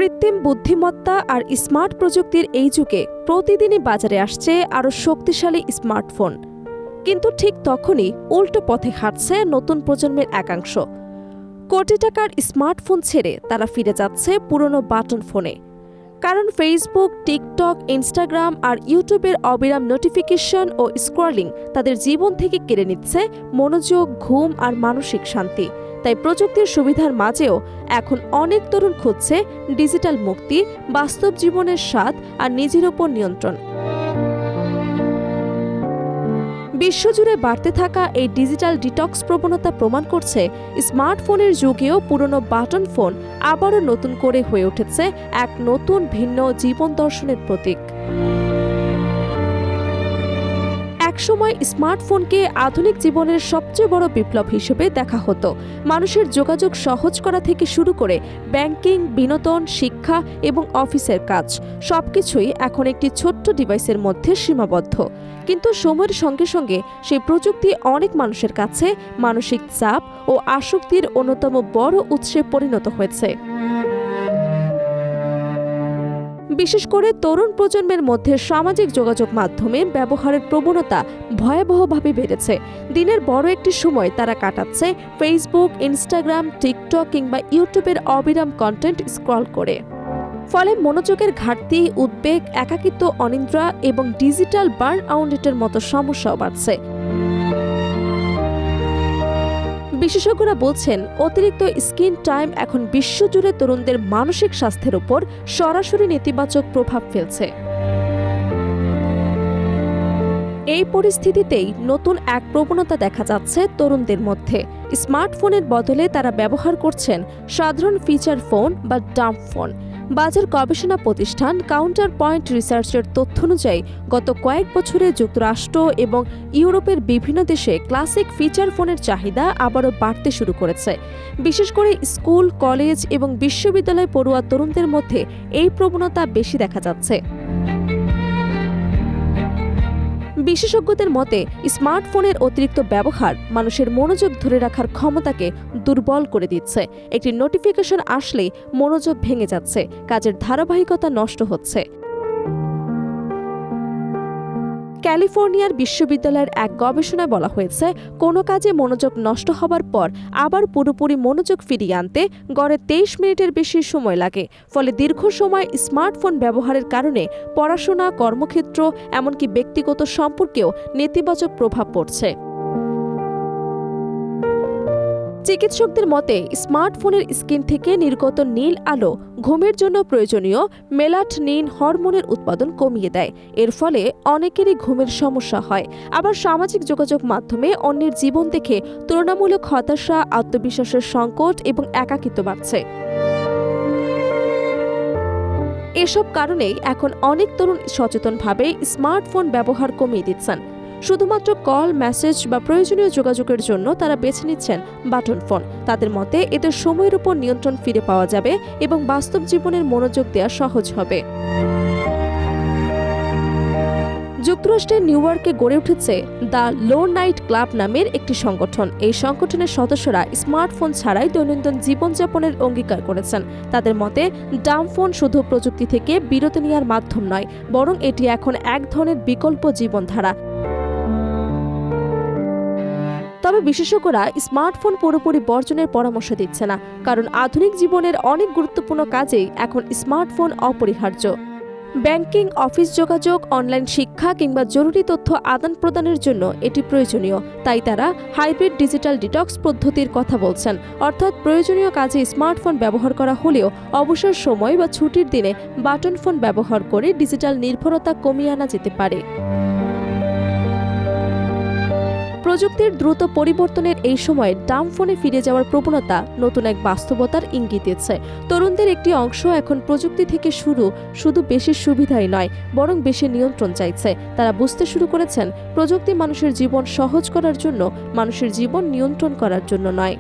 কৃত্রিম বুদ্ধিমত্তা আর স্মার্ট প্রযুক্তির এই যুগে প্রতিদিনই বাজারে আসছে আরও শক্তিশালী স্মার্টফোন। কিন্তু ঠিক তখনই উল্টো পথে হাঁটছে নতুন প্রজন্মের একাংশ। কোটি টাকার স্মার্টফোন ছেড়ে তারা ফিরে যাচ্ছে পুরনো বাটন ফোনে। কারণ ফেসবুক, টিকটক, ইনস্টাগ্রাম আর ইউটিউবের অবিরাম নোটিফিকেশন ও স্ক্রলিং তাদের জীবন থেকে কেড়ে নিচ্ছে মনোযোগ, ঘুম আর মানসিক শান্তি। তাই প্রযুক্তির সুবিধার মাঝেও এখন অনেক তরুণ খুঁজছে ডিজিটাল মুক্তি, বাস্তব জীবনের স্বাদ আর নিজের ওপর নিয়ন্ত্রণ। বিশ্বজুড়ে বাড়তে থাকা এই ডিজিটাল ডিটক্স প্রবণতা প্রমাণ করছে স্মার্টফোনের যুগেও পুরনো বাটন ফোন আবারও নতুন করে হয়ে উঠেছে এক নতুন ভিন্ন জীবন দর্শনের প্রতীক। একসময় স্মার্টফোনকে আধুনিক জীবনের সবচেয়ে বড় বিপ্লব হিসেবে দেখা হতো। মানুষের যোগাযোগ সহজ করা থেকে শুরু করে ব্যাংকিং, বিনোদন, শিক্ষা এবং অফিসের কাজ সবকিছুই এখন একটি ছোট্ট ডিভাইসের মধ্যে সীমাবদ্ধ। কিন্তু সময়ের সঙ্গে সঙ্গে সেই প্রযুক্তি অনেক মানুষের কাছে মানসিক চাপ ও আসক্তির অন্যতম বড় উৎসে পরিণত হয়েছে। বিশেষ করে তরুণ প্রজন্মের মধ্যে সামাজিক যোগাযোগ মাধ্যমের ব্যবহারের প্রবণতা ভয়াবহভাবে বেড়েছে। দিনের বড় একটি সময় তারা কাটাচ্ছে ফেসবুক, ইনস্টাগ্রাম, টিকটক কিংবা ইউটিউবের অবিরাম কন্টেন্ট স্ক্রল করে। ফলে মনোযোগের ঘাটতি, উদ্বেগ, একাকিত্ব, অনিদ্রা এবং ডিজিটাল বার্ন আউটের মতো সমস্যাও বাড়ছে। বিশেষজ্ঞরা বলছেন, অতিরিক্ত স্ক্রিন টাইম এখন বিশ্বজুড়ে তরুণদের মানসিক স্বাস্থ্যের উপর সরাসরি নেতিবাচক প্রভাব ফেলছে। এই পরিস্থিতিতেই নতুন এক প্রবণতা দেখা যাচ্ছে তরুণদের মধ্যে। স্মার্টফোনের বদলে তারা ব্যবহার করছেন সাধারণ ফিচার ফোন বা ডাম্প ফোন। বাজার গবেষণা প্রতিষ্ঠান কাউন্টার পয়েন্ট রিসার্চের তথ্য অনুযায়ী গত কয়েক বছরে যুক্তরাষ্ট্র এবং ইউরোপের বিভিন্ন দেশে ক্লাসিক ফিচার ফোনের চাহিদা আবারও বাড়তে শুরু করেছে। বিশেষ করে স্কুল, কলেজ এবং বিশ্ববিদ্যালয় পড়ুয়া তরুণদের মধ্যে এই প্রবণতা বেশি দেখা যাচ্ছে। বিশেষজ্ঞদের মতে, স্মার্টফোনের অতিরিক্ত ব্যবহার মানুষের মনোযোগ ধরে রাখার ক্ষমতাকে দুর্বল করে দিচ্ছে। একটি নোটিফিকেশন আসলেই মনোযোগ ভেঙে যাচ্ছে, কাজের ধারাবাহিকতা নষ্ট হচ্ছে। ক্যালিফোর্নিয়ার বিশ্ববিদ্যালয়ের এক গবেষণায় বলা হয়েছে, কোনো কাজে মনোযোগ নষ্ট হবার পর আবার পুরোপুরি মনোযোগ ফিরিয়ে আনতে গড়ে 23 মিনিটের বেশি সময় লাগে। ফলে দীর্ঘ সময় স্মার্টফোন ব্যবহারের কারণে পড়াশোনা, কর্মক্ষেত্র এমনকি ব্যক্তিগত সম্পর্কেও নেতিবাচক প্রভাব পড়ছে। চিকিৎসকদের মতে, স্মার্টফোনের স্ক্রিন থেকে নির্গত নীল আলো ঘুমের জন্য প্রয়োজনীয় মেলাটনিন হরমোনের উৎপাদন কমিয়ে দেয়। এর ফলে অনেকেরই ঘুমের সমস্যা হয়। আবার সামাজিক যোগাযোগ মাধ্যমে অন্যের জীবন দেখে তুলনামূলক হতাশা, আত্মবিশ্বাসের সংকট এবং একাকিত্ব বাড়ছে। এসব কারণেই এখন অনেক তরুণ সচেতনভাবে স্মার্টফোন ব্যবহার কমিয়ে দিচ্ছেন। শুধুমাত্র কল, মেসেজ বা প্রয়োজনীয় যোগাযোগের জন্য তারা বেছে নিচ্ছেন বাটন ফোন। তাদের মতে এতে সময়ের উপর নিয়ন্ত্রণ ফিরে পাওয়া যাবে এবং বাস্তব জীবনের মনোযোগ দেওয়া সহজ হবে। যুক্তরাষ্ট্রের নিউ ইয়র্কে গড়ে উঠেছে দ্য লো নাইট ক্লাব নামের একটি সংগঠন। এই সংগঠনের সদস্যরা স্মার্টফোন ছাড়াই দৈনন্দিন জীবনযাপনের অঙ্গীকার করেছেন। তাদের মতে ডাম্প ফোন শুধু প্রযুক্তি থেকে বিরতি নেওয়ার মাধ্যম নয়, বরং এটি এখন এক ধরনের বিকল্প জীবনধারা। তবে বিশেষজ্ঞরা স্মার্টফোন পুরোপুরি বর্জনের পরামর্শ দিচ্ছে না, কারণ আধুনিক জীবনের অনেক গুরুত্বপূর্ণ কাজেই এখন স্মার্টফোন অপরিহার্য। ব্যাংকিং, অফিস যোগাযোগ, অনলাইন শিক্ষা কিংবা জরুরি তথ্য আদান প্রদানের জন্য এটি প্রয়োজনীয়। তাই তারা হাইব্রিড ডিজিটাল ডিটক্স পদ্ধতির কথা বলছেন, অর্থাৎ প্রয়োজনীয় কাজে স্মার্টফোন ব্যবহার করা হলেও অবসর সময় বা ছুটির দিনে বাটন ফোন ব্যবহার করে ডিজিটাল নির্ভরতা কমিয়ে আনা যেতে পারে। প্রযুক্তির দ্রুত পরিবর্তনের এই সময়ে ডাম্প ফোনে ফিরে যাওয়ার প্রবণতা নতুন এক বাস্তবতার ইঙ্গিত দিচ্ছে। তরুণদের একটি অংশ এখন প্রযুক্তি থেকে শুধু বেশি সুবিধাই নয়, বরং বেশি নিয়ন্ত্রণ চাইছে। তারা বুঝতে শুরু করেছেন, প্রযুক্তি মানুষের জীবন সহজ করার জন্য, মানুষের জীবন নিয়ন্ত্রণ করার জন্য নয়।